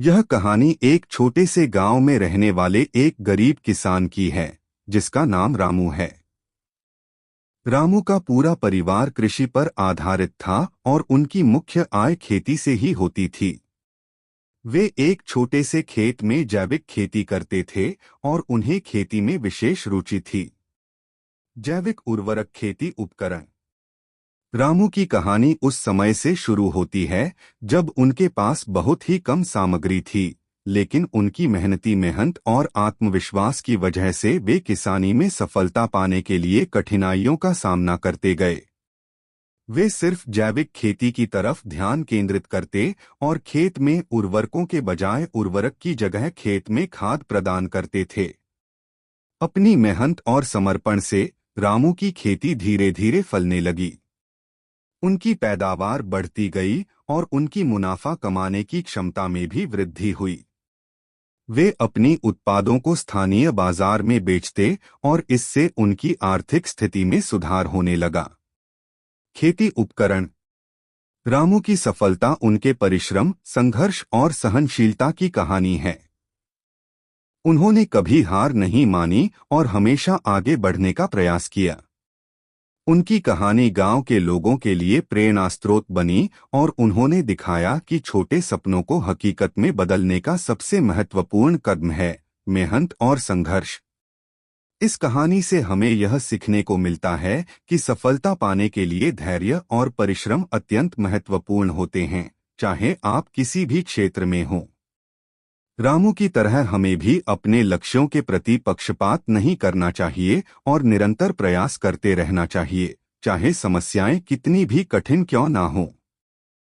यह कहानी एक छोटे से गांव में रहने वाले एक गरीब किसान की है, जिसका नाम रामू है। रामू का पूरा परिवार कृषि पर आधारित था और उनकी मुख्य आय खेती से ही होती थी। वे एक छोटे से खेत में जैविक खेती करते थे और उन्हें खेती में विशेष रुचि थी। जैविक उर्वरक खेती उपकरण। रामू की कहानी उस समय से शुरू होती है जब उनके पास बहुत ही कम सामग्री थी, लेकिन उनकी मेहनत और आत्मविश्वास की वजह से वे किसानी में सफलता पाने के लिए कठिनाइयों का सामना करते गए। वे सिर्फ जैविक खेती की तरफ ध्यान केंद्रित करते और खेत में उर्वरकों के बजाय उर्वरक की जगह खेत में खाद प्रदान करते थे। अपनी मेहनत और समर्पण से रामू की खेती धीरे धीरे फलने लगी। उनकी पैदावार बढ़ती गई और उनकी मुनाफा कमाने की क्षमता में भी वृद्धि हुई। वे अपनी उत्पादों को स्थानीय बाजार में बेचते और इससे उनकी आर्थिक स्थिति में सुधार होने लगा। खेती उपकरण। रामू की सफलता उनके परिश्रम, संघर्ष और सहनशीलता की कहानी है। उन्होंने कभी हार नहीं मानी और हमेशा आगे बढ़ने का प्रयास किया। उनकी कहानी गांव के लोगों के लिए प्रेरणा स्रोत बनी और उन्होंने दिखाया कि छोटे सपनों को हकीकत में बदलने का सबसे महत्वपूर्ण कदम है मेहनत और संघर्ष। इस कहानी से हमें यह सीखने को मिलता है कि सफलता पाने के लिए धैर्य और परिश्रम अत्यंत महत्वपूर्ण होते हैं, चाहे आप किसी भी क्षेत्र में हों। रामू की तरह हमें भी अपने लक्ष्यों के प्रति पक्षपात नहीं करना चाहिए और निरंतर प्रयास करते रहना चाहिए, चाहे समस्याएं कितनी भी कठिन क्यों ना हों।